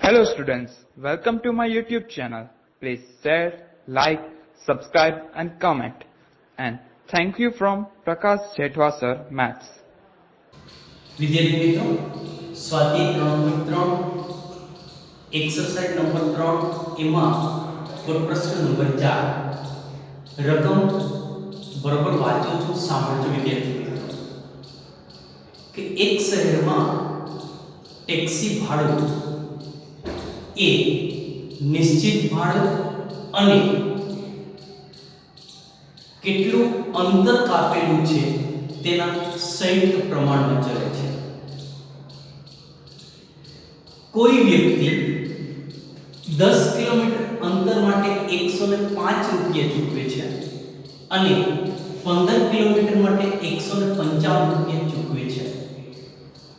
Hello students, welcome to my YouTube channel. Please share, like, subscribe and comment. And thank you from Prakash Jethwa sir, Maths. विद्यार्थी मित्रों स्वाध्याय 3.3 exercise number 3 एमा code प्रश्न number 4 रकम बराबर वांचो छो सांभळજો विद्यार्थी मित्रों કે એક શહેરમાં ટેક્સી ભાડું એ નિશ્ચિત ભાડું અને કેટલું અંતર કાપેલું છે તેના સંયુક્ત પ્રમાણમાં ચલે છે। कोई व्यक्ति 10 किलोमीटर अंतर माटे 105 रुपया चूकवे छे અને 15 किलोमीटर माटे 155 रुपया चूकवे छे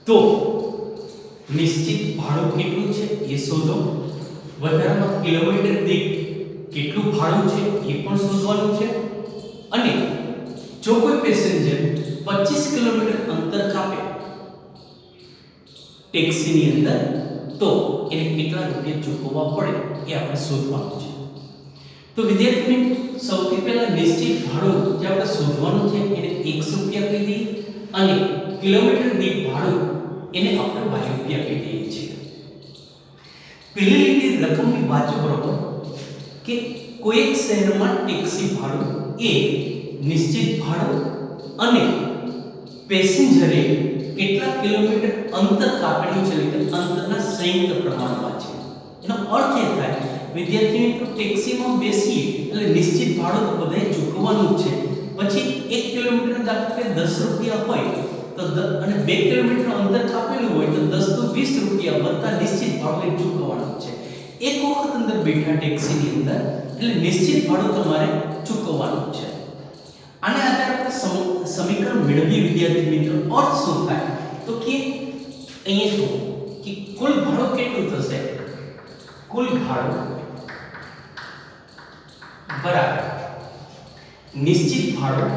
तो निश्चित भाड़ું કેટલું છે એ શોધો। વધારામાં કિલોમીટર દીઠ કેટલું ભાડું છે એ પણ શોધવાનું છે અને જો કોઈ પેસેન્જર 25 કિલોમીટર અંતર કાપે ટેક્સીની અંદર तो એને કેટલા રૂપિયા ચૂકવવા પડે એ આપણે શોધવાનું છે। તો વિદ્યાર્થી મિત્રો સૌથી પહેલા નિશ્ચિત ભાડું જે આપણે શોધવાનું છે એને 100 રૂપિયા કહી દઈએ અને કિલોમીટર દીઠ ભાડું એને આપણે 22 રૂપિયા કહી દઈએ છીએ। પહેલી લીટી રકમની બાજુ બરોબર કે કોઈ એક શહેરમાં ટેક્સી ભાડું એ નિશ્ચિત ભાડું અને પેસેન્જરે કેટલા કિલોમીટર અંતર કાપેલું છે એટલે અંતરના સંયુક્ત પ્રમાણમાં છે। એનો અર્થ એ થાય વિદ્યાર્થી મિત્રો ટેક્સીમાં બેસીએ એટલે નિશ્ચિત ભાડું તો બધાએ ચૂકવવાનું જ છે। પછી 1 કિલોમીટર દાખલા 10 રૂપિયા હોય તો અને 2 કિલોમીટર અંતર કાપેલું હોય તો 10 તો 20 રૂપિયા વત્તા નિશ્ચિત ભાડું ચૂકવવાનું છે। એક વખત અંદર બેઠા ટેક્સીની અંદર એટલે નિશ્ચિત ભાડું તમારે ચૂકવવાનું છે। આને આધારે આપણે સમીકરણ મેળવીએ વિદ્યાર્થી મિત્રો। અર્થ શું થાય તો કે અહીંયા જો કે કુલ ભાડું કેટલું થશે કુલ ભાડું બરાબર નિશ્ચિત ભાડું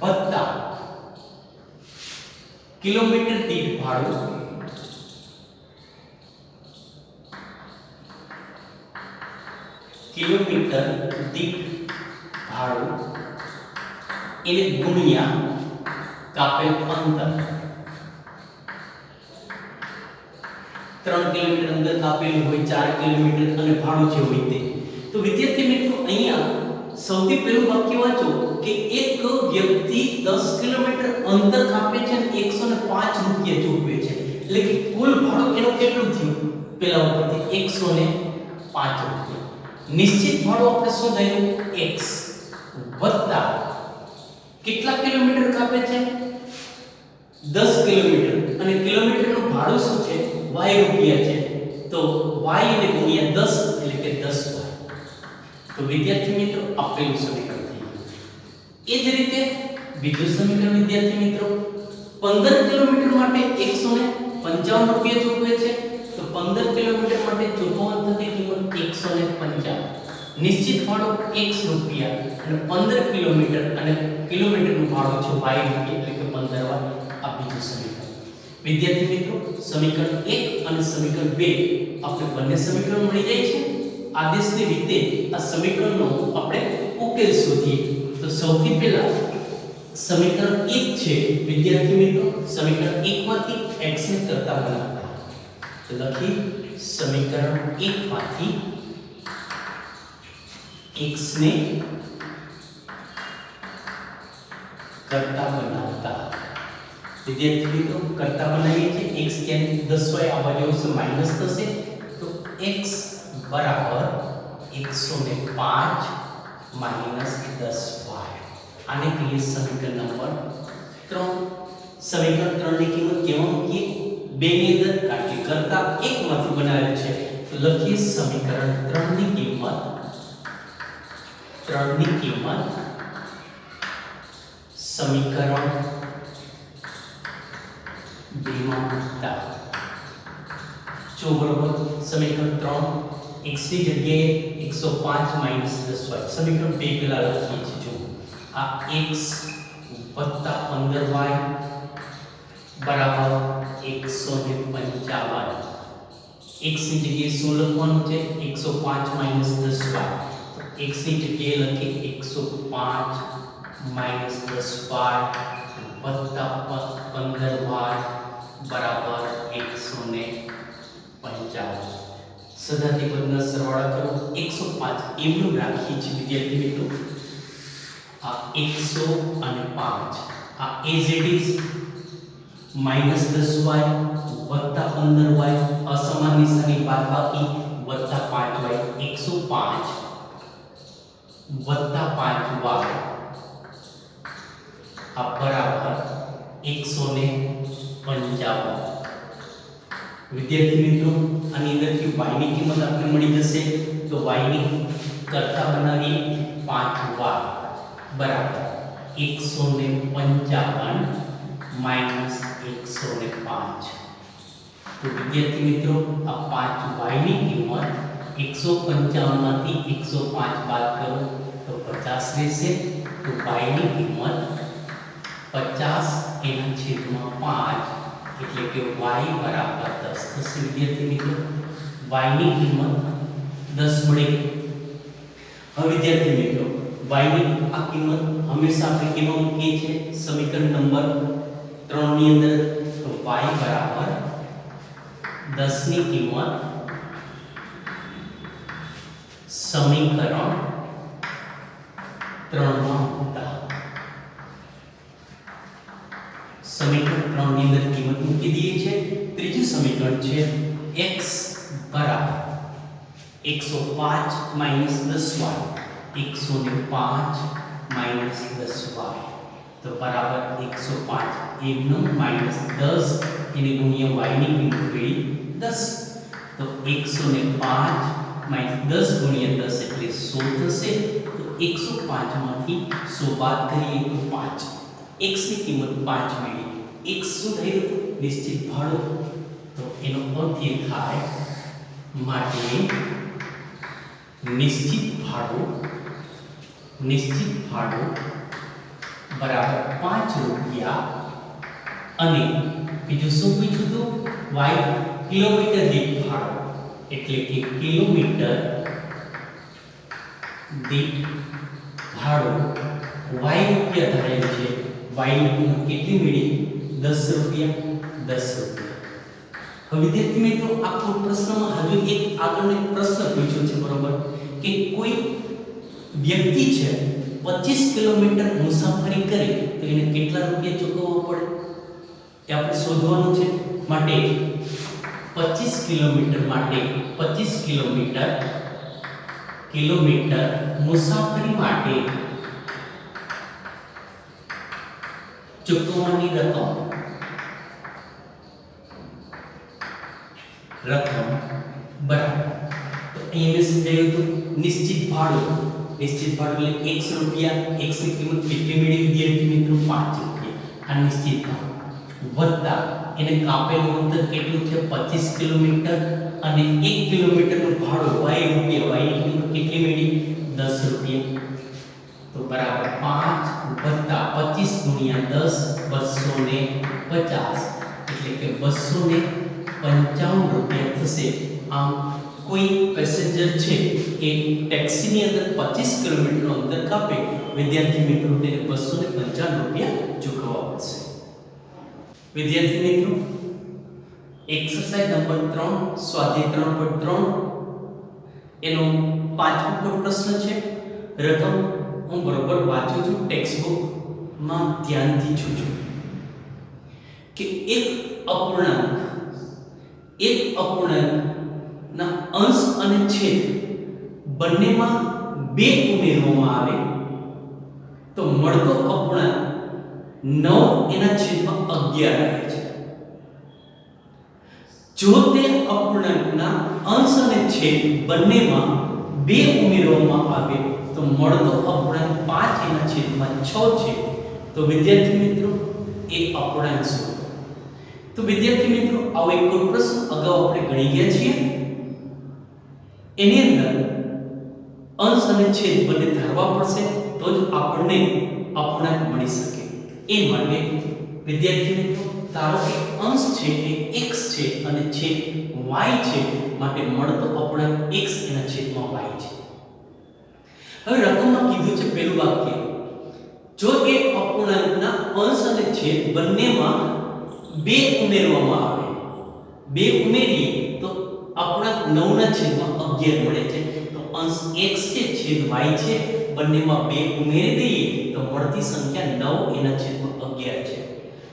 વત્તા કિલોમીટર દીઠ ભાડું किलोमीटर दीठ भाड़ू એને ગુણ્યા કાપેલ અંતર 3 કિલોમીટર અંદર કાપેલું હોય 4 કિલોમીટર અને ભાડું જે હોય તે। તો વિદ્યાર્થી મિત્રો અહીંયા સૌથી પહેલું વાક્ય વાંચો કે એક વ્યક્તિ 10 કિલોમીટર અંતર કાપે છે અને 105 રૂપિયા ચૂકવે છે એટલે કે કુલ ભાડું એનું કેટલું થયું પહેલા ઉપરથી 105 રૂપિયા। निश्चित भाड़ो આપણે શું થયું x વત્તા કેટલા કિલોમીટર કાપે છે 10 કિલોમીટર અને કિલોમીટરનું ભાડું શું છે y રૂપિયા છે તો y ને ગુણ્યા 10 એટલે કે 10y। તો વિદ્યાર્થી મિત્રો આપેલું સમીકરણ થઈ ગયું। એ જ રીતે બીજું સમીકરણ વિદ્યાર્થી મિત્રો 15 કિલોમીટર માટે 155 રૂપિયા ચૂકવે છે तो 15 किलोमीटर માટે ચૂકવવાની થતી કિંમત 155 નિશ્ચિત ભાડું x રૂપિયા અને 15 કિલોમીટર અને કિલોમીટરનું ભાડું છે y રૂપિયા એટલે કે 15y। આ બીજું સમીકરણ વિદ્યાર્થી મિત્રો સમીકરણ 1 અને સમીકરણ 2 આપણે બંને સમીકરણ મળી જાય છે। આદેશની રીતે આ સમીકરણનો આપણે ઉકેલ શોધીએ તો સૌથી પહેલા સમીકરણ 1 છે વિદ્યાર્થી મિત્રો સમીકરણ 1 માંથી x ને કરતા બનાવતા तो लखी समीकरण 1 माथी x ने करता बनावता विद्यार्थी मित्रों करता बनाવીએ છીએ x કેમ 10y આ બાજુ से माइनस થશે तो x बराबर 105 माइनस 10y આને કહીએ સમીકરણ નંબર 3। સમીકરણ 3 ની કિંમત કેવા મૂકીએ બે ની અંદર કાઢી કરતા એક માંથી બનાવેલ છે તો લખીએ સમીકરણ 3 ની કિંમત સમીકરણ 2 માં મૂકતા જો બરોબર સમીકરણ 3 x ની જગ્યાએ 105 માઈનસ 10y સમીકરણ 2 પેલા લખીએ છીએ જો આ x + 15y બરાબર 155 x ની જગ્યાએ શું લખવાનું છે 105 માઈનસ 10y તો x ની જગ્યાએ લખીએ 105 માઈનસ 10y વત્તા 15y બરાબર 155 સજાતી પદના સરવાળા કરો 105 એમનું રાખીએ છીએ વિદ્યાર્થી મિત્રો આ 100 અને 5 આ as it is minus 10y वत्ता 15y असमान निशानी बादबाकी वत्ता 5y 105 वत्ता 5y आ बराबर 155 विद्यार्थी मित्रों आनी अंदर की y ની કિંમત આપણે મળી જશે તો y ની કરતા બનાવીએ 5y બરાબર 155 माइनस 105 तो विद्यार्थी मित्रों आ 5y ની કિંમત 155 માંથી 105 બાદ કરો તો 50 રહેશે તો y ની કિંમત 50 એના છેદમાં 5 એટલે કે y બરાબર 10 થશે વિદ્યાર્થી મિત્રો y ની કિંમત 10 મળી હવે વિદ્યાર્થી મિત્રો y ની આ કિંમત હંમેશા આપણે કેમાં મૂકીએ છીએ સમીકરણ નંબર 3 ની અંદર તો y બરાબર 10 ની કિંમત સમીકરણ 3 માં મૂકતા સમીકરણ 3 ની અંદર કિંમત મૂકી દઈએ છે ત્રીજું સમીકરણ છે x બરાબર 105 માઈનસ 10y 105 માઈનસ 10y तो बराबर 105 एमनो माइनस 10 इन्हें गुणिया y ની કિંમત કરી 10 तो 105 माइनस 10 गुणिया 10 એટલે 100 થશે તો 105 માંથી 100 બાદ કરીએ તો 5 x ની કિંમત 5 મળી x શું થયું નિશ્ચિત ભાડું તો એનો અર્થ એ થાય માટે નિશ્ચિત ભાડું बराबर 5 रुपया અને બીજું શું પૂછ્યું તો y કિલોમીટર દીઠ ભાડું એટલે કે કિલોમીટર દીઠ ભાડું y રૂપિયા ધારેલ છે y ની કિંમત કેટલી મળી 10 રૂપિયા 10 રૂપિયા હવે વિદ્યાર્થી મિત્રો આ પ્રશ્નમાં હજુ એક આગળનો એક પ્રશ્ન પૂછ્યો છે બરોબર કે કોઈ વ્યક્તિ છે 25 કિલોમીટર મુસાફરી કરે તો એને કેટલા રૂપિયા ચૂકવવા પડે એ આપણે શોધવાનું છે માટે 25 કિલોમીટર માટે 25 કિલોમીટર મુસાફરી માટે ચૂકવવાની રકમ બરાબર તો અહીંયા મેં સમજાવ્યું હતું નિશ્ચિત ભાડું એટલે 100 રૂપિયા x ની કિંમત કેટલી મળી વિદ્યાર્થી મિત્રો 5 રૂપિયા આ નિશ્ચિત ભાડું વત્તા એને કાપેલું અંતર કેટલું છે 25 કિલોમીટર અને 1 કિલોમીટરનું ભાડું y રૂપિયા y ની કિંમત કેટલી મળી 10 રૂપિયા તો બરાબર 5 વત્તા 25 ગુણ્યા 10 250 એટલે કે 255 રૂપિયા થશે આમ કોઈ પેસેન્જર છે એ ટેક્સીની અંદર 25 કિલોમીટરનું અંતર કાપે વિદ્યાર્થી મિત્રો તેને 255 રૂપિયા ચૂકવવા પડશે વિદ્યાર્થી મિત્રો એક્સરસાઇઝ નંબર 3 સ્વાધ્યાય 3.3 એનો પાંચમો પ્રશ્ન છે રકમ હું બરોબર વાંચું છું ટેક્સ્ટ બુક માં ધ્યાનથી જોજો કે એક અપૂર્ણાંક ના અંશ અને છેદ બંનેમાં 2 ઉમેરવામાં આવે તો મળતો અપૂર્ણાંક 9 એના છેદમાં 11 આવે છે જો તે અપૂર્ણાંકના અંશ અને છેદ બંનેમાં 2 ઉમેરવામાં આવે તો મળતો અપૂર્ણાંક 5 એના છેદમાં 6 છે તો વિદ્યાર્થી મિત્રો એ અપૂર્ણાંક શું તો વિદ્યાર્થી મિત્રો આવો એક પ્રશ્ન અગાઉ આપણે ગણી ગયા છીએ એની અંદર અંશ અને છેદ બંને ધારવા પડશે તો જ આપણને અપૂર્ણાંક મળી શકે એ માટે વિદ્યાર્થી મિત્રો ધારો કે અંશ છે એ x છે અને છેદ y છે, માટે મળતો અપૂર્ણાંક x એના છેદમાં y છે. હવે રકમમાં કીધું છે પહેલું વાક્ય, જો કે અપૂર્ણાંકના અંશ અને છેદ બંનેમાં 2 ઉમેરવામાં આવે, 2 ઉમેરીએ તો અપૂર્ણાંક 9 ના છેદમાં 11 મળે છે. તો અંશ x છે છેદ y છે, બંનેમાં 2 ઉમેરી દઈએ તો મળતી સંખ્યા 9 એના છેદમાં 11 છે.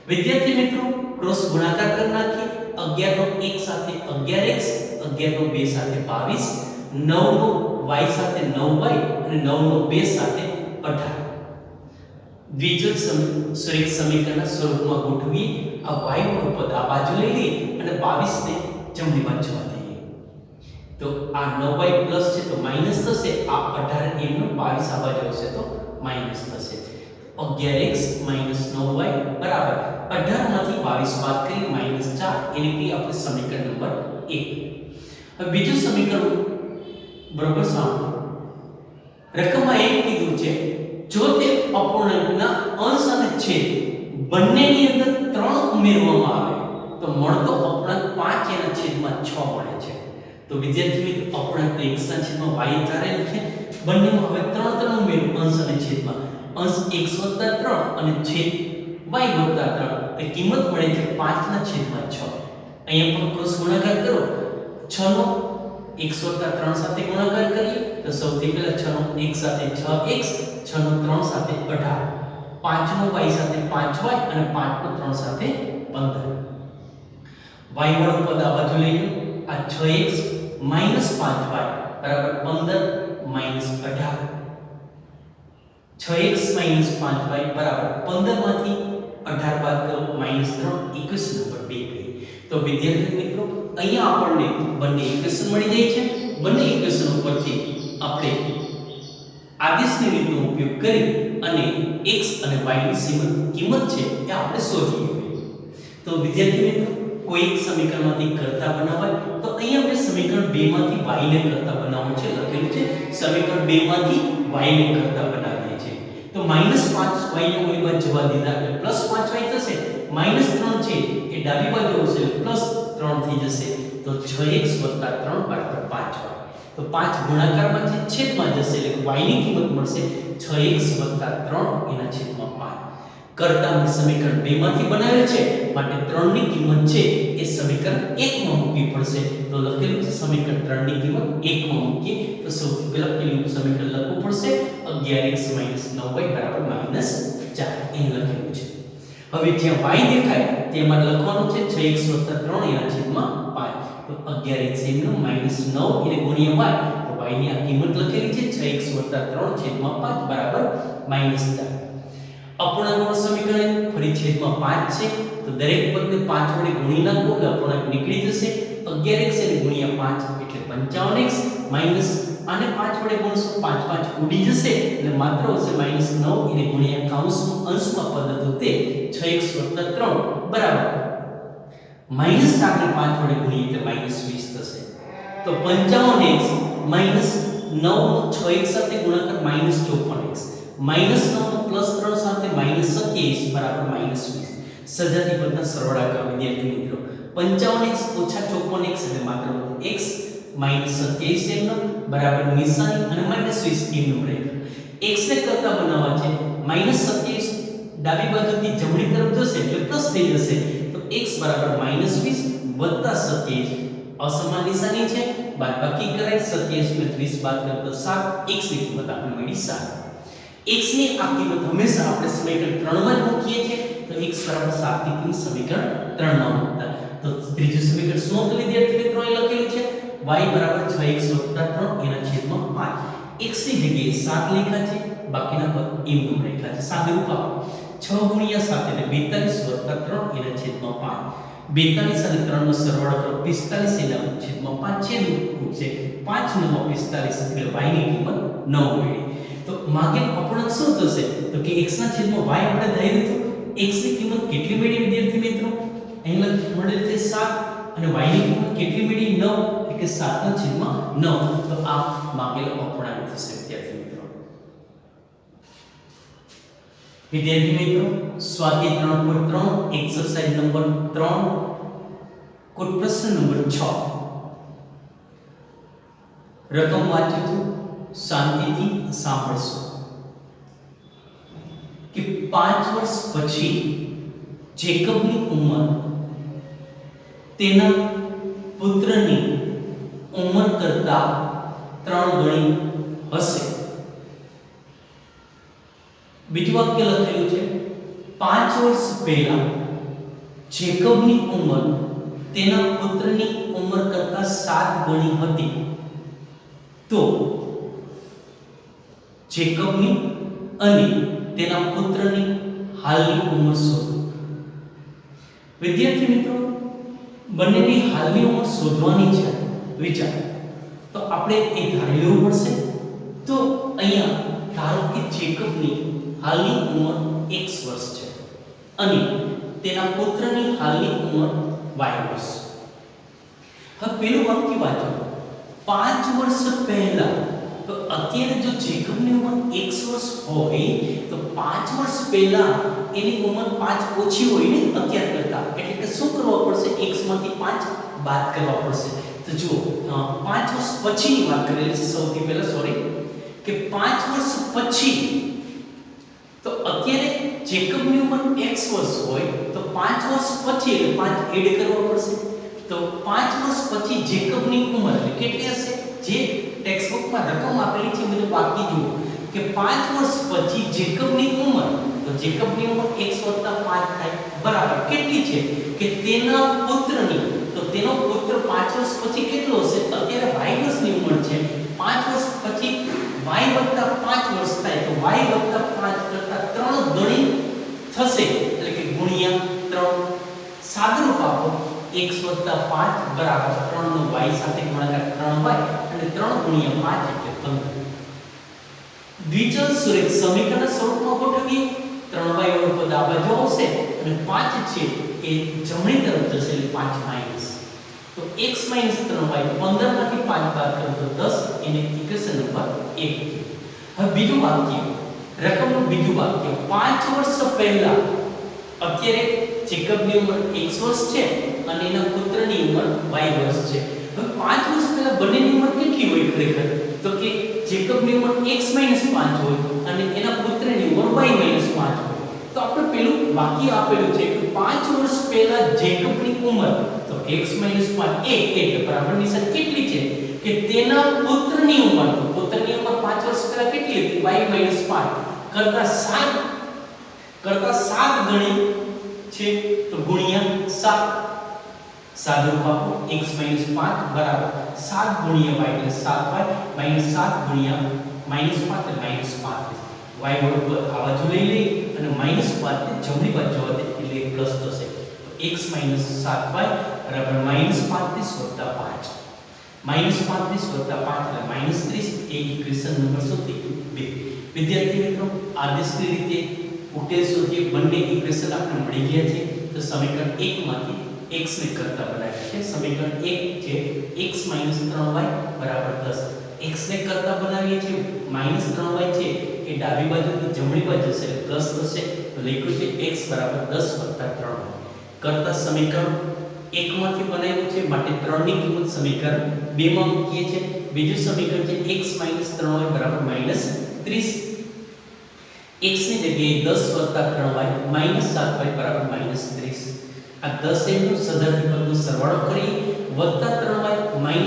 વિદ્યાર્થી મિત્રો, ક્રોસ ગુણાકાર કરી નાખીએ. 11 નો 1 સાથે 11x, 11 નો 2 સાથે 22, 9 નો y સાથે 9y અને 9 નો 2 સાથે 18. દ્વિજોડ સુરેખ સમીકરણના સ્વરૂપમાં ગોઠવીએ. આ y વાળું પદ આ બાજુ લઈ લઈએ અને 22 ને જમણી બાજુ જવા દઈએ. તો આ 9y પ્લસ છે તો માઈનસ થશે, આ 18 એમનો 22 આ બાજુ આવશે તો માઈનસ થશે. 11x 9y બરાબર 18 માંથી 22 બાદ કરી -4, એટલે કે આપણે સમીકરણ નંબર 1. હવે બીજું સમીકરણ બરોબર સાંભળો. રકમમાં એમ કીધું છે, જો તે અપૂર્ણાંકના અંશ અને છેદ બંનેની અંદર 3 ઉમેરવામાં આવે તો મળતો અપૂર્ણાંક 5 એના છેદમાં 6 મળે છે. તો વિદ્યાર્થી મિત્રો, અપૂર્ણાંક x ના છેદમાં y ધારેલ છે, બંનેમાં હવે 3 ઉમેરો અંશ અને છેદમાં. અંશ x + 3 અને છેદ y + 3, તો કિંમત મળે છે 5 ના છેદમાં 6. અહીંયા પણ ક્રોસ ગુણાકાર કરો. 6 નો x + 3 સાથે ગુણાકાર કરીએ તો સૌથી પહેલા 6 નો x સાથે 6x, 6 નો 3 સાથે 18, 5 નો y સાથે 5y અને 5 નો 3 સાથે 15. y વાળું પદ આ બાજુ લઈ લો. આ 6x - 5y બરાબર 15 - 18. 6x - 5y બરાબર 15 માંથી 18 બાદ કરો -3, ઇક્વેશન નંબર 2 ગઈ. તો વિદ્યાર્થી મિત્રો, અહીંયા આપણને બંને ઇક્વેશન મળી જાય છે. બંને ઇક્વેશન ઉપરથી આપણે આદેશની રીતનો ઉપયોગ કરી અને x અને y ની કિંમત છે એ આપણે શોધવી જોઈએ. તો વિદ્યાર્થી મિત્રો, કોઈ એક સમીકરણમાંથી કરતા બનાવાય તો અહીંયા આપણે સમીકરણ 2 માંથી y ને કરતા બનાવવાનું છે. લખેલું છે સમીકરણ 2 માંથી y ને કરતા બનાવીએ છીએ. તો -5y ને ઓલી બાજુ જવા દીધા એટલે +5y થશે. -3 છે એ ડાબી બાજુ આવશે એટલે +3 થઈ જશે. તો 6x + 3 બરાબર 5y. તો 5 ગુણાકારમાં છે છેદમાં જશે એટલે y ની કિંમત મળશે 6x + 3 એના છેદમાં 5. કરતાને સમીકરણ 2 માંથી બનાવેલ છે, માટે 3 ની કિંમત છે એ સમીકરણ 1 માં મૂકવી પડશે. તો લખેલું છે સમીકરણ 3 ની કિંમત 1 માં મૂકીએ તો સૌથી પહેલા પેલું સમીકરણ લખવું પડશે. 11x - 9y બરાબર -4 અહીં લખેલું છે. હવે જ્યાં y દેખાય તેમાં લખવાનું છે 6x + 3 એના છેદમાં 5. તો 11x એમનો -9 એટલે ગુણ્યા y, તો y ની આ કિંમત લખેલી છે 6x + 3 છેદમાં 5 બરાબર -4. અપૂર્ણાંકનું સમીકરણ ફરી છેદમાં 5 છે, તો દરેક પદને 5 વડે ગુણી નાખો એટલે અપૂર્ણાંક નીકળી જશે. 11x એટલે ગુણ્યા 5 એટલે 55x માઈનસ આને 5 વડે ગુણશો 5 5 ઉડી જશે એટલે માત્ર આવશે -9 એટલે ગુણ્યા કૌંસમાં અંશમાં પદ હતું તે 6x + 3 બરાબર -4 ને 5 વડે ગુણીએ એટલે -20 થશે. તો 55x -9 નો 6x સાથે ગુણાકાર -54x, -9 નો +3 સાથે -27 બરાબર -20. સજાતી પદના સરવાળા કરો વિદ્યાર્થી મિત્રો. 55x - 54x એટલે માત્ર x -27 એમનો બરાબર નિશાની અને -20 એમનો રહેશે. x ને કરતા બનાવવા છે -27 ડાબી બાજુથી જમણી તરફ જશે એટલે પ્લસ થઈ જશે. તો x બરાબર -20 + 27, અસમાન નિશાની છે બાદબાકી કરાય. 27 માંથી 20 બાદ કરો તો 7, x ની કિંમત આપણે મળી 7. x ની આ કિંમત હંમેશા આપણે સમીકરણ 3 માં જ મૂકીએ છીએ. તો x બરાબર 7 ની કિંમત સમીકરણ 3 માં મૂકતા. તો ત્રીજું સમીકરણ શું હતું વિદ્યાર્થી મિત્રો? અહીં લખેલું છે y બરાબર 6x + 3 એના છેદમાં 5. x ની જગ્યાએ 7 લખ્યા છે, બાકીના પદ એમનું લખ્યા છે. સાદુરૂપ આપો 6 × 7 એટલે 42 + 3 એના છેદમાં 5. 42 અને 3 નો સરવાળો કરો 45 એના છેદમાં 5 છેદરૂપ છે. 5 × 9 = 45 એટલે y ની કિંમત 9 મળી. તો માગેલ અપૂર્ણાંક શું થશે? તો કે x ના છેદમાં y આપણે ધાર્યું હતું. x ની કિંમત કેટલી મળી વિદ્યાર્થી મિત્રો? અહીં મળેલ છે 7 અને y ની કિંમત કેટલી મળી? 9 એટલે કે 7 ના છેદમાં 9. તો આ માગેલ અપૂર્ણાંક થશે વિદ્યાર્થી મિત્રો. વિદ્યાર્થી મિત્રો, સ્વાધ્યાય 3.3 એક્સરસાઇઝ નંબર 3 કોડ પ્રશ્ન નંબર 6 રકમ વાંચું છું, શાંતિથી સાંભળશો કે 5 વર્ષ પછી જેકબની ઉંમર તેના પુત્રની ઉંમર કરતા 3 ગણી હશે. બીજું વાક્ય લખેલું છે 5 વર્ષ પહેલા જેકબની ઉંમર તેના પુત્રની ઉંમર કરતા 7 ગણી હતી. તો જેકબની અને તેના પુત્રની હાલની ઉંમર શોધો. વિદ્યાર્થી મિત્રો, બંનેની હાલની ઉંમર શોધવાની છે. વિચાર તો આપણે એ ધારી લેવું પડશે. તો અહીંયા ધારો કે જેકબની હાલની ઉંમર x વર્ષ છે અને તેના પુત્રની હાલની ઉંમર y વર્ષ. હવે પેલું વાક્ય વાંચો, 5 વર્ષ પહેલા. તો અત્યારે જો જેકબની ઉંમર x વર્ષ હોય તો 5 વર્ષ પહેલા એની ઉંમર 5 ઓછી હોય ને અત્યાર કરતા, એટલે કે શું કરવા પડશે? x માંથી 5 બાદ કરવા પડશે. તો જુઓ 5 વર્ષ પછીની વાત કરેલી છે સૌથી પહેલા, સોરી, કે 5 વર્ષ પછી. તો અત્યારે જેકબની ઉંમર x વર્ષ હોય તો 5 વર્ષ પછી એટલે 5 એડ કરવા પડશે. તો 5 વર્ષ પછી જેકબની ઉંમર એટલે કેટલી હશે? જે ટેક્સ્ટ બુકમાં રકમ આપેલી છે મુજબ વાક્ય જુઓ કે 5 વર્ષ પછી જેકબની ઉંમર, તો જેકબની ઉંમર x + 5 થાય બરાબર કેટલી છે? કે તેના પુત્રની. તો તેનો પુત્ર 5 વર્ષ પછી કેટલો હશે? અત્યારે y વર્ષની ઉંમર છે. 5 વર્ષ પછી y + 5 વર્ષ થાય તો y + 5 કરતા 3 ગણી થશે, એટલે કે ગુણ્યા 3. સાદુરૂપ આપો x + 5 બરાબર 3 નો y સાથે ગુણાકાર 3y અને 3 ગુણ્યા 5 એટલે 15. દ્વિચલ સુરેખ સમીકરણના સ્વરૂપમાં ગોઠવીએ. 3y વાળો પદ આ બાજુ આવશે અને 5 છે એ જમણી તરફ જશે એટલે 5 માઈનસ. તો x - 3y 15 માંથી 5 બાદ કરો તો 10, એને ઇક્વેશન નંબર 1. હવે બીજું વાક્ય, રકમનું બીજું વાક્ય, 5 વર્ષ પહેલા. અત્યારે જેકબની ઉંમર x વર્ષ છે અને એના પુત્રની ઉંમર y વર્ષ છે. હવે 5 વર્ષ પહેલા બંનેની ઉંમર કેટલી હોય ખરેખર? તો કે જેકબની ઉંમર x - 5 હોય અને એના પુત્રની ઉંમર y - 5 હોય. તો આપણે પેલું વાક્ય આપેલું છે કે 5 વર્ષ પહેલા જેકબની ઉંમર, તો x - 5 એટલે બરાબર નિશાન કેટલી છે? કે તેના પુત્રની ઉંમર. તો પુત્રની ઉંમર 5 વર્ષ પહેલા કેટલી હતી? y - 5 કરતા 7 ગણી છે, તો ગુણ્યા 7. સાદુરૂપ આપો x - 5 બરાબર 7 ગુણ્યા y એટલે 7y - 7 ગુણ્યા -5 એટલે -35. y બરોબર આ બાજુ લઈ લઈ અને -5 ને જમણી બાજુ જવા દે એટલે પ્લસ થશે. તો x - 7y બરાબર -35 + 5. -35 + 5 એટલે -30. એ ઇક્વેશન નંબર શું થઈ ગયું? 2. વિદ્યાર્થી મિત્રો, આદેશની રીતે ઉકેલ શોધીએ. બંને ઇક્વેશન આપણે મળી ગયા છે. તો સમીકરણ 1 માંથી x ને કરતા બનાવીએ છે. સમીકરણ 1 છે x - 3y બરાબર 10. x ને કરતા બનાવીએ છીએ, -3y છે એ ડાબી બાજુથી જમણી બાજુ જશે એટલે પ્લસ થશે. તો લખ્યું છે x બરાબર 10 + 3y. કરતા સમીકરણ 1 માંથી બનાવ્યું છે માટે 3 ની કિંમત સમીકરણ 2 માં મૂકીએ છીએ. બીજું સમીકરણ છે x - 3y બરાબર -30. x ની જગ્યાએ 10 + 3y -7y બરાબર -30. આ 10 એનું સજાતી પદનો સરવાળો કરી વત્તા 3y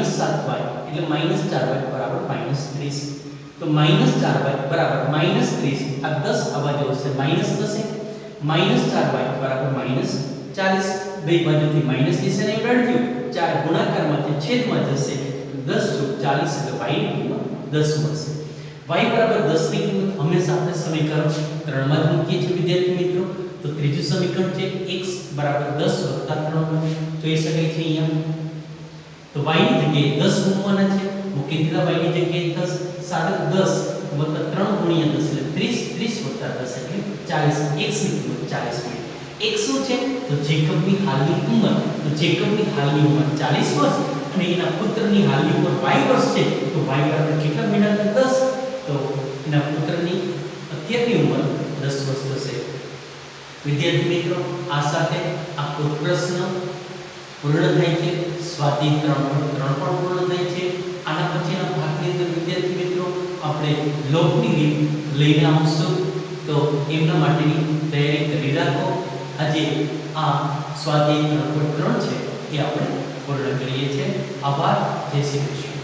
-7y એટલે -4y બરાબર -30. તો -4y બરાબર -30. આ 10 આ બાજુ આવશે માઈનસ થશે. -4y બરાબર -40. બે બાજુથી માઈનસ નિશાની ઉડાડ્યું. 4 ગુણાકારમાંથી છેદમાં જશે. 10 + 40 એટલે y ની કિંમત 10 મળશે. y બરાબર 10 ની કિંમત હંમેશા આપણે સમીકરણ 3 માં જ મૂકીએ છીએ વિદ્યાર્થી મિત્રો. તો ત્રીજું સમીકરણ છે x બરાબર 10 + 3y. જોઈ શકાય છે અહીંયા. તો y ની જગ્યાએ 10 મૂકવાના છે. મૂકી દીધા y ની જગ્યાએ 10. સાદું 10 + 3 ગુણ્યા 10 એટલે 30. 30 + 10 એટલે 40. x ની કિંમત 40 મળી. x શું છે? તો જેકબની હાલની ઉંમર. તો જેકબની હાલની ઉંમર 40 વર્ષ અને એના પુત્રની હાલની ઉંમર y વર્ષ છે. તો y બરાબર કેટલા મહિના? 10. તો એના પુત્રની અત્યારની ઉંમર 10 વર્ષ થશે. વિદ્યાર્થી મિત્રો, આ સાથે આપણો પ્રશ્ન પૂર્ણ થાય છે. સ્વાધ્યાય 3.3 પણ પૂર્ણ થાય છે. આના પછીના ભાગની અંદર વિદ્યાર્થી મિત્રો આપણે લોગની રીત લઈને આવશું, તો એમના માટેની તૈયારી કરી રાખો. આજે આ સ્વાધ્યાય 3.3 છે એ આપણે પૂર્ણ કરીએ છીએ. આભાર. જય શ્રી કૃષ્ણ.